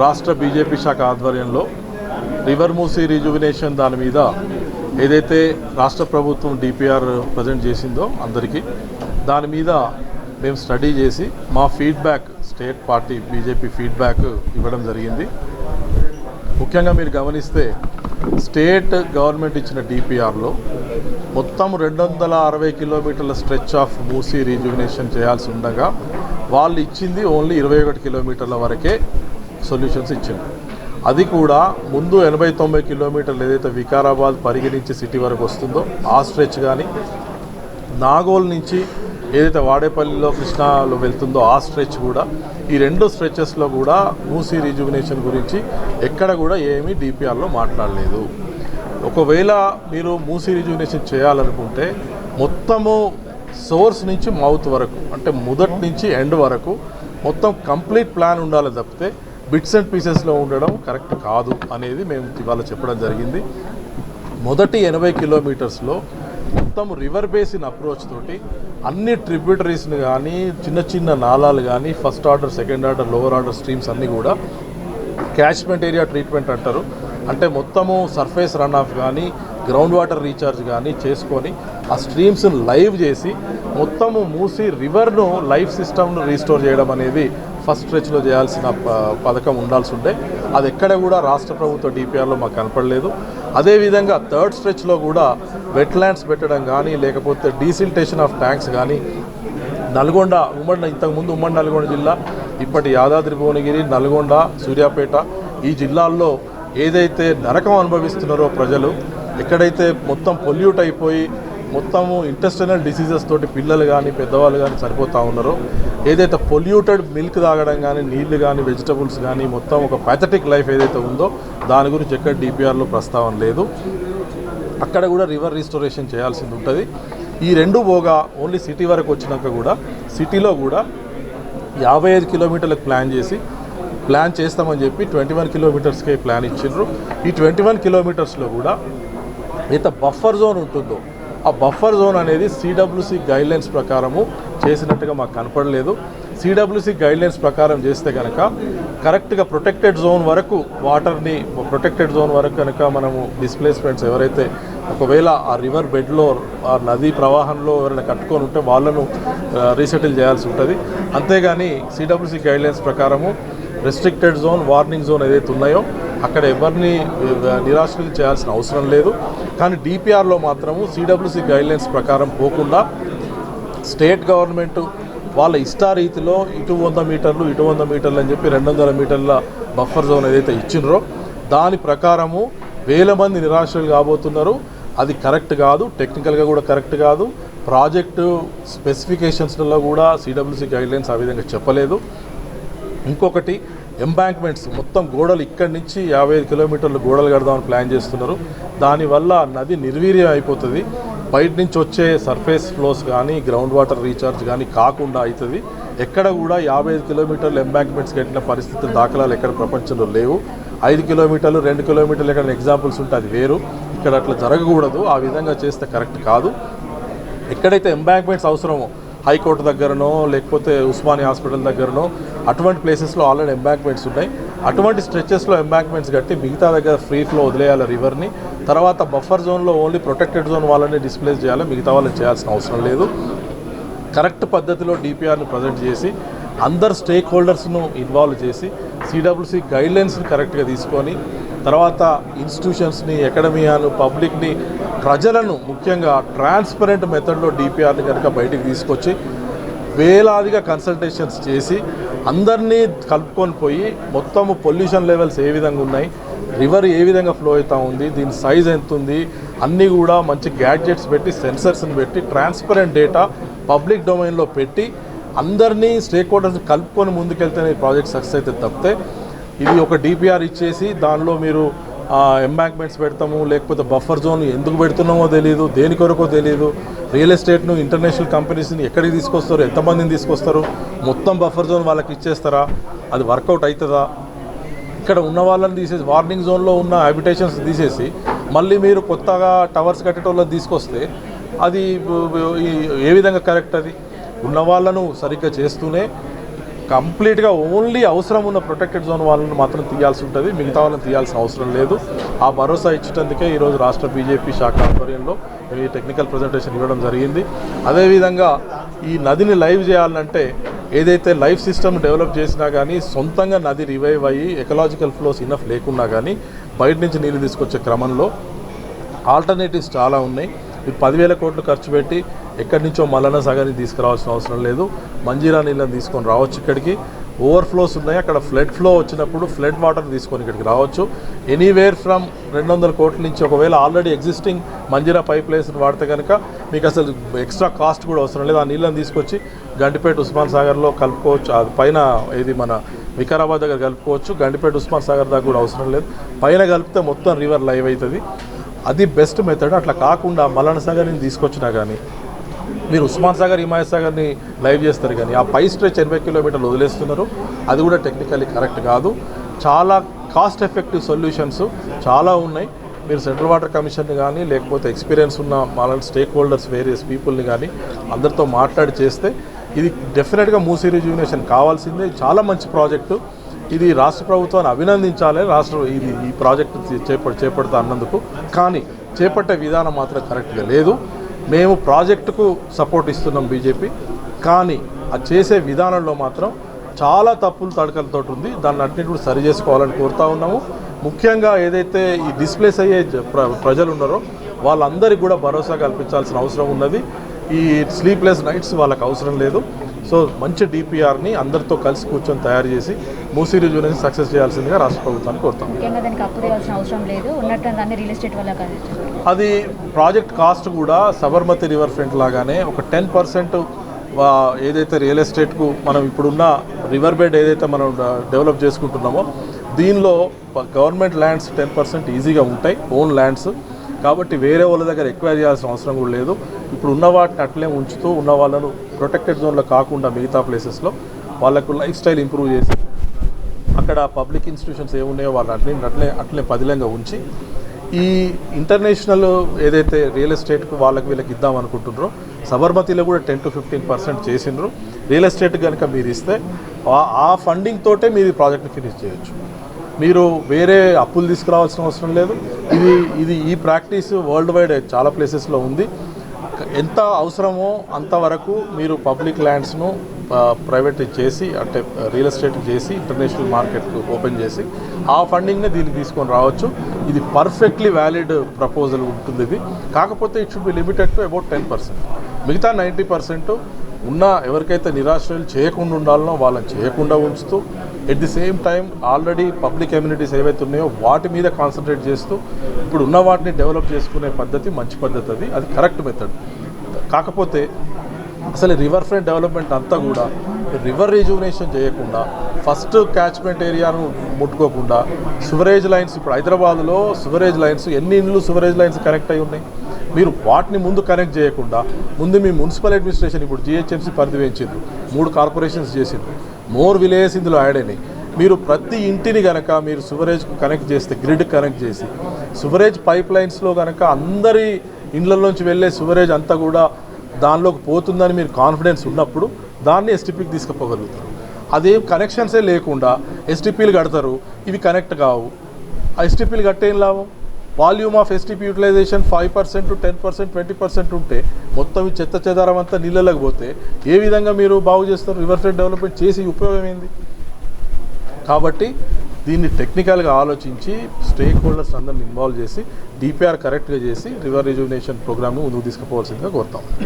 రాష్ట్ర బీజేపీ శాఖ ఆధ్వర్యంలో రివర్ మూసీ రిజువినేషన్ దాని మీద ఏదైతే రాష్ట్ర ప్రభుత్వం డిపిఆర్ ప్రజెంట్ చేసిందో అందరికీ దాని మీద మేము స్టడీ చేసి మా feedback state party BJP feedback ఇవ్వడం జరిగింది. ముఖ్యంగా మీరు గమనిస్తే స్టేట్ గవర్నమెంట్ ఇచ్చిన డిపిఆర్లో మొత్తం 260 కిలోమీటర్ల స్ట్రెచ్ ఆఫ్ మూసీ రిజువినేషన్ చేయాల్సి ఉండగా వాళ్ళు ఇచ్చింది ఓన్లీ 21 కిలోమీటర్ల వరకే సొల్యూషన్స్ ఇచ్చింది. అది కూడా ముందు 80-90 కిలోమీటర్లు ఏదైతే వికారాబాద్ పరిగణించి సిటీ వరకు వస్తుందో ఆ స్ట్రెచ్ కానీ, నాగోల్ నుంచి ఏదైతే వాడేపల్లిలో కృష్ణాలో వెళ్తుందో ఆ స్ట్రెచ్ కూడా, ఈ రెండు స్ట్రెచెస్లో కూడా మూసీ రిజువినేషన్ గురించి ఎక్కడ కూడా ఏమీ డిపిఆర్లో మాట్లాడలేదు. ఒకవేళ మీరు మూసీ రిజువినేషన్ చేయాలనుకుంటే మొత్తము సోర్స్ నుంచి మౌత్ వరకు, అంటే మొదటి నుంచి ఎండ్ వరకు మొత్తం కంప్లీట్ ప్లాన్ ఉండాలి తప్పితే బిట్స్ అండ్ పీసెస్లో ఉండడం కరెక్ట్ కాదు అనేది మేము ఇవాళ చెప్పడం జరిగింది. మొదటి 80 కిలోమీటర్స్లో మొత్తం రివర్ బేసిన్ అప్రోచ్ తోటి అన్ని ట్రిబ్యూటరీస్ని కానీ, చిన్న చిన్న నాలాలు కానీ, first order, second order, lower order streams అన్నీ కూడా క్యాచ్మెంట్ ఏరియా ట్రీట్మెంట్ అంటారు. అంటే మొత్తము సర్ఫేస్ రన్ ఆఫ్ కానీ, గ్రౌండ్ వాటర్ రీఛార్జ్ కానీ చేసుకొని ఆ స్ట్రీమ్స్ను లైవ్ చేసి మొత్తము మూసి రివర్ను లైఫ్ సిస్టమ్ను రీస్టోర్ చేయడం అనేది ఫస్ట్ స్ట్రెచ్లో చేయాల్సిన పథకం ఉండాల్సి ఉండే. అది ఎక్కడ కూడా రాష్ట్ర ప్రభుత్వ డిపిఆర్లో మాకు కనపడలేదు. అదేవిధంగా థర్డ్ స్ట్రెచ్లో కూడా వెట్లాండ్స్ పెట్టడం కానీ, లేకపోతే డీసిల్టేషన్ ఆఫ్ ట్యాంక్స్ కానీ, నల్గొండ ఇంతకుముందు ఉమ్మడి నల్గొండ జిల్లా, ఇప్పటి యాదాద్రి భువనగిరి, నల్గొండ, సూర్యాపేట ఈ జిల్లాల్లో ఏదైతే నరకం అనుభవిస్తున్నారో ప్రజలు, ఎక్కడైతే మొత్తం పొల్యూట్ అయిపోయి మొత్తము ఇంటెస్టైనల్ డిసీజెస్ తోటి పిల్లలు కానీ పెద్దవాళ్ళు కానీ చనిపోతూ ఉన్నారో, ఏదైతే పొల్యూటెడ్ మిల్క్ తాగడం కానీ, నీళ్లు కానీ, వెజిటబుల్స్ కానీ, మొత్తం ఒక ప్యాథటిక్ లైఫ్ ఏదైతే ఉందో దాని గురించి ఎక్కడ డిపిఆర్లో ప్రస్తావన లేదు. అక్కడ కూడా రివర్ రిస్టోరేషన్ చేయాల్సింది ఉంటుంది. ఈ రెండు పోగా ఓన్లీ సిటీ వరకు వచ్చినాక కూడా సిటీలో కూడా 55 కిలోమీటర్లకు ప్లాన్ చేస్తామని చెప్పి 21 కిలోమీటర్స్కే ప్లాన్ ఇచ్చిండ్రు. ఈ 21 కిలోమీటర్స్లో కూడా ఎంత బఫర్ జోన్ ఉంటుందో ఆ బఫర్ జోన్ అనేది సిడబ్ల్యూసి గైడ్లైన్స్ ప్రకారము చేసినట్టుగా మాకు కనపడలేదు. సిడబ్ల్యూసి గైడ్లైన్స్ ప్రకారం చేస్తే కనుక కరెక్ట్గా ప్రొటెక్టెడ్ జోన్ వరకు వాటర్ని, ప్రొటెక్టెడ్ జోన్ వరకు కనుక మనము డిస్ప్లేస్మెంట్స్ ఎవరైతే ఒకవేళ ఆ రివర్ బెడ్లో, ఆ నదీ ప్రవాహంలో ఎవరైనా కట్టుకొని ఉంటే వాళ్ళను రీసెటిల్ చేయాల్సి ఉంటుంది. అంతేగాని సిడబ్ల్యూసి గైడ్లైన్స్ ప్రకారము రెస్ట్రిక్టెడ్ జోన్, వార్నింగ్ జోన్ ఏదైతే ఉన్నాయో అక్కడ ఎవరిని నిరాశ్రయం చేయాల్సిన అవసరం లేదు. కానీ డిపిఆర్లో మాత్రము సిడబ్ల్యూసి గైడ్లైన్స్ ప్రకారం పోకుండా స్టేట్ గవర్నమెంట్ వాళ్ళ ఇష్టారీతిలో ఇటు 100 మీటర్లు ఇటు 100 మీటర్లు అని చెప్పి 200 మీటర్ల బఫర్ జోన్ ఏదైతే ఇచ్చినరో దాని ప్రకారము 1000 మంది నిరాశ్రయులు కాబోతున్నారు. అది కరెక్ట్ కాదు, టెక్నికల్గా కూడా కరెక్ట్ కాదు. ప్రాజెక్టు స్పెసిఫికేషన్స్లో కూడా సిడబ్ల్యూసి గైడ్లైన్స్ ఆ విధంగా చెప్పలేదు. ఇంకొకటి ఎంబాంక్మెంట్స్, మొత్తం గోడలు ఇక్కడి నుంచి 55 కిలోమీటర్లు గోడలు కడదామని ప్లాన్ చేస్తున్నారు. దానివల్ల నది నిర్వీర్యం అయిపోతుంది. బయట నుంచి వచ్చే సర్ఫేస్ ఫ్లోస్ కానీ, గ్రౌండ్ వాటర్ రీఛార్జ్ కానీ కాకుండా అవుతుంది. ఎక్కడ కూడా 55 కిలోమీటర్లు ఎంబాంక్మెంట్స్ కట్టిన పరిస్థితులు దాఖలాలు ఎక్కడ ప్రపంచంలో లేవు. 5 కిలోమీటర్లు 2 కిలోమీటర్లు ఎక్కడ ఎగ్జాంపుల్స్ ఉంటే అది వేరు. ఇక్కడ అట్లా జరగకూడదు. ఆ విధంగా చేస్తే కరెక్ట్ కాదు. ఎక్కడైతే ఎంబాంక్మెంట్స్ అవసరమో హైకోర్టు దగ్గరనో లేకపోతే ఉస్మానియా హాస్పిటల్ దగ్గరనో అటువంటి ప్లేసెస్లో ఆల్రెడీ ఎంబాంక్మెంట్స్ ఉన్నాయి. అటువంటి స్ట్రెచెస్లో ఎంబాంక్మెంట్స్ కట్టి మిగతా దగ్గర ఫ్రీ ఫ్లో వదిలేయాలి రివర్ని. తర్వాత బఫర్ జోన్లో ఓన్లీ ప్రొటెక్టెడ్ జోన్ వాళ్ళని డిస్ప్లేస్ చేయాలి, మిగతా వాళ్ళని చేయాల్సిన అవసరం లేదు. కరెక్ట్ పద్ధతిలో డిపిఆర్ని ప్రజెంట్ చేసి అందరు స్టేక్ హోల్డర్స్ను ఇన్వాల్వ్ చేసి సిడబ్ల్యూసి గైడ్లైన్స్ని కరెక్ట్గా తీసుకొని తర్వాత ఇన్స్టిట్యూషన్స్ని, అకాడమియాను, పబ్లిక్ని, ప్రజలను ముఖ్యంగా ట్రాన్స్పరెంట్ మెథడ్లో డిపిఆర్ని కనుక బయటికి తీసుకొచ్చి వేలాదిగా కన్సల్టేషన్స్ చేసి అందరినీ కలుపుకొని పోయి మొత్తము పొల్యూషన్ లెవెల్స్ ఏ విధంగా ఉన్నాయి, రివర్ ఏ విధంగా ఫ్లో అవుతూ ఉంది, దీని సైజ్ ఎంత ఉంది, అన్నీ కూడా మంచి గ్యాడ్జెట్స్ పెట్టి సెన్సర్స్ని పెట్టి ట్రాన్స్పరెంట్ డేటా పబ్లిక్ డొమైన్లో పెట్టి అందరినీ స్టేక్ హోల్డర్స్ కలుపుకొని ముందుకెళ్తేనే ఈ ప్రాజెక్ట్ సక్సెస్ అయితే తప్పితే ఇది ఒక డిపిఆర్ ఇచ్చేసి దానిలో మీరు ఎంబాంక్మెంట్స్ పెడతాము లేకపోతే బఫర్ జోన్ ఎందుకు పెడుతున్నామో తెలియదు, దేని కొరకో తెలియదు, రియల్ ఎస్టేట్ను ఇంటర్నేషనల్ కంపెనీస్ని ఎక్కడికి తీసుకొస్తారు, ఎంతమందిని తీసుకొస్తారు, మొత్తం బఫర్ జోన్ వాళ్ళకి ఇచ్చేస్తారా, అది వర్కౌట్ అవుతుందా? ఇక్కడ ఉన్న వాళ్ళని తీసేసి వార్నింగ్ జోన్లో ఉన్న హ్యాబిటేషన్స్ తీసేసి మళ్ళీ మీరు కొత్తగా టవర్స్ కట్టేటోళ్ళని తీసుకొస్తే అది ఏ విధంగా కరెక్ట్? అది ఉన్న వాళ్ళను సరిగ్గా చేస్తూనే కంప్లీట్గా ఓన్లీ అవసరం ఉన్న ప్రొటెక్టెడ్ జోన్ వాళ్ళని మాత్రం తీయాల్సి ఉంటుంది, మిగతా వాళ్ళని తీయాల్సిన అవసరం లేదు. ఆ భరోసా ఇచ్చేందుకే ఈరోజు రాష్ట్ర బీజేపీ శాఖ ఆధ్వర్యంలో ఈ టెక్నికల్ ప్రజెంటేషన్ ఇవ్వడం జరిగింది. అదేవిధంగా ఈ నదిని లైవ్ చేయాలంటే ఏదైతే లైఫ్ సిస్టమ్ డెవలప్ చేసినా కానీ సొంతంగా నది రివైవ్ అయ్యి ఎకలాజికల్ ఫ్లోస్ ఇనఫ్ లేకున్నా కానీ బయట నుంచి నీళ్ళు తీసుకొచ్చే క్రమంలో ఆల్టర్నేటివ్స్ చాలా ఉన్నాయి. మీరు 10,000 కోట్లు ఖర్చు పెట్టి ఎక్కడి నుంచో మల్లన్న సాగర్ని తీసుకురావాల్సిన అవసరం లేదు. మంజీరా నీళ్ళని తీసుకొని రావచ్చు. ఇక్కడికి ఓవర్ఫ్లోస్ ఉన్నాయి, అక్కడ ఫ్లడ్ ఫ్లో వచ్చినప్పుడు ఫ్లడ్ వాటర్ తీసుకొని ఇక్కడికి రావచ్చు. ఎనీవేర్ ఫ్రమ్ 200 కోట్ల నుంచి ఒకవేళ already existing Manjira pipe lines వాడితే కనుక మీకు అసలు ఎక్స్ట్రా కాస్ట్ కూడా అవసరం లేదు. ఆ నీళ్ళని తీసుకొచ్చి గండిపేట ఉస్మాన్ సాగర్లో కలుపుకోవచ్చు. అది పైన ఇది మన వికారాబాద్ దగ్గర కలుపుకోవచ్చు. గండిపేట ఉస్మాన్ సాగర్ దాకా కూడా అవసరం లేదు. పైన కలిపితే మొత్తం రివర్ లైవ్ అవుతుంది. అది బెస్ట్ మెథడ్. అట్లా కాకుండా మల్లన్న సాగర్ని తీసుకొచ్చినా కానీ మీరు ఉస్మాన్ సాగర్ హిమాయత్ సాగర్ని లైవ్ చేస్తారు, కానీ ఆ పై స్ట్రెచ్ 80 కిలోమీటర్లు వదిలేస్తున్నారు. అది కూడా టెక్నికల్లీ కరెక్ట్ కాదు. చాలా కాస్ట్ ఎఫెక్టివ్ సొల్యూషన్స్ చాలా ఉన్నాయి. మీరు సెంట్రల్ వాటర్ కమిషన్ని కానీ లేకపోతే ఎక్స్పీరియన్స్ ఉన్న మన స్టేక్ హోల్డర్స్ వేరియస్ పీపుల్ని కానీ అందరితో మాట్లాడి చేస్తే ఇది డెఫినెట్గా మూసీ రిజ్యూనేషన్ కావాల్సిందే. చాలా మంచి ప్రాజెక్టు. ఇది రాష్ట్ర ప్రభుత్వాన్ని అభినందించాలి. ఈ ప్రాజెక్టు చేపడతా అన్నందుకు. కానీ చేపట్టే విధానం మాత్రం కరెక్ట్గా లేదు. మేము ప్రాజెక్టుకు సపోర్ట్ ఇస్తున్నాం బీజేపీ, కానీ అది చేసే విధానంలో మాత్రం చాలా తప్పులు తడకలతో ఉంది. దాన్ని అన్నింటి కూడా సరి చేసుకోవాలని కోరుతా ఉన్నాము. ముఖ్యంగా ఏదైతే ఈ డిస్ప్లేస్ అయ్యే ప్రజలు ఉన్నారో వాళ్ళందరికీ కూడా భరోసా కల్పించాల్సిన అవసరం ఉన్నది. ఈ స్లీప్లెస్ నైట్స్ వాళ్ళకి అవసరం లేదు. సో మంచి డిపిఆర్ని అందరితో కలిసి కూర్చొని తయారు చేసి మూసీ రిజ్యూనేషన్ సక్సెస్ చేయాల్సిందిగా రాష్ట్ర ప్రభుత్వాన్ని కోరుతాం. అది ప్రాజెక్ట్ కాస్ట్ కూడా సబర్మతి రివర్ ఫ్రంట్ లాగానే ఒక 10% ఏదైతే రియల్ ఎస్టేట్కు మనం ఇప్పుడున్న రివర్ బెడ్ ఏదైతే మనం డెవలప్ చేసుకుంటున్నామో దీనిలో గవర్నమెంట్ ల్యాండ్స్ 10% ఈజీగా ఉంటాయి, ఓన్ ల్యాండ్స్. కాబట్టి వేరే వాళ్ళ దగ్గర ఎక్వైర్ చేయాల్సిన అవసరం కూడా లేదు. ఇప్పుడు ఉన్న వాటిని అట్లే ఉంచుతూ ఉన్న వాళ్ళను ప్రొటెక్టెడ్ జోన్లో కాకుండా మిగతా ప్లేసెస్లో వాళ్ళకు లైఫ్ స్టైల్ ఇంప్రూవ్ చేసి అక్కడ పబ్లిక్ ఇన్స్టిట్యూషన్స్ ఏమున్నాయో వాళ్ళని అట్లే పదిలంగా ఉంచి ఈ ఇంటర్నేషనల్ ఏదైతే రియల్ ఎస్టేట్కు వీళ్ళకి ఇద్దాం అనుకుంటున్నారో సబర్మతిలో కూడా 10 to 15% చేసిండ్రు. రియల్ ఎస్టేట్ కనుక మీరు ఇస్తే ఆ ఫండింగ్ తోటే మీరు ఈ ప్రాజెక్ట్ని ఫినిష్ చేయొచ్చు. మీరు వేరే అప్పులు తీసుకురావాల్సిన అవసరం లేదు. ఈ ప్రాక్టీస్ వరల్డ్ వైడ్ చాలా ప్లేసెస్లో ఉంది. ఎంత అవసరమో అంతవరకు మీరు పబ్లిక్ ల్యాండ్స్ను ప్రైవేట్ చేసి అంటే రియల్ ఎస్టేట్ చేసి ఇంటర్నేషనల్ మార్కెట్కు ఓపెన్ చేసి ఆ ఫండింగ్ని దీనికి తీసుకొని రావచ్చు. ఇది పర్ఫెక్ట్లీ వ్యాలిడ్ ప్రపోజల్ ఉంటుంది. ఇది కాకపోతే it should be limited to about 10%. మిగతా 90% ఉన్న ఎవరికైతే నిరాశ్రయులు చేయకుండా ఉండాలనో వాళ్ళని చేయకుండా ఉంచుతూ at the same time already public immunities ఏవైతే ఉన్నాయో వాటి మీద కాన్సన్ట్రేట్ చేస్తూ ఇప్పుడు ఉన్న వాటిని డెవలప్ చేసుకునే పద్ధతి మంచి పద్ధతి. అది కరెక్ట్ మెథడ్. కాకపోతే అసలు రివర్ ఫ్రంట్ డెవలప్మెంట్ అంతా కూడా రివర్ రిజ్యూనేషన్ చేయకుండా ఫస్ట్ క్యాచ్మెంట్ ఏరియాను ముట్టుకోకుండా సువరేజ్ లైన్స్, ఇప్పుడు హైదరాబాద్లో సువరేజ్ లైన్స్ ఎన్ని ఇండ్లు సువరేజ్ లైన్స్ కనెక్ట్ అయి ఉన్నాయి, మీరు వాటిని ముందు కనెక్ట్ చేయకుండా ముందు మీ మున్సిపల్ అడ్మినిస్ట్రేషన్ ఇప్పుడు జిహెచ్ఎంసీ పరిధి పెంచింది, 3 కార్పొరేషన్స్ చేసింది, మోర్ విలేజెస్ ఇందులో యాడ్ అయినాయి. మీరు ప్రతి ఇంటిని కనుక మీరు సువరేజ్కు కనెక్ట్ చేస్తే గ్రిడ్ కనెక్ట్ చేసి సువరేజ్ పైప్ లైన్స్లో కనుక అందరి ఇండ్లలోంచి వెళ్ళే సువరేజ్ అంతా కూడా దానిలోకి పోతుందని మీరు కాన్ఫిడెన్స్ ఉన్నప్పుడు దాన్ని ఎస్టీపీకి తీసుకుపోగలుగుతారు. అదేం కనెక్షన్సే లేకుండా ఎస్టీపీలు కడతారు, ఇవి కనెక్ట్ కావు. ఆ ఎస్టీపీలు కట్టేం లాభం? వాల్యూమ్ ఆఫ్ ఎస్టీపీ యూటిలైజేషన్ 5%, 10%, 20% ఉంటే మొత్తం ఈ చెత్త చెదారం అంతా నీళ్ళలోకి పోతే ఏ విధంగా మీరు బాగు చేస్తారు? రివర్ ఫ్రంట్ డెవలప్మెంట్ చేసి ఉపయోగం ఏంది? కాబట్టి దీన్ని టెక్నికల్గా ఆలోచించి స్టేక్ హోల్డర్స్ అందరిని ఇన్వాల్వ్ చేసి డిపిఆర్ కరెక్ట్గా చేసి రివర్ రిజ్యూనేషన్ ప్రోగ్రామ్ను ముందుకు తీసుకుపోవాల్సిందిగా కోరుతాం.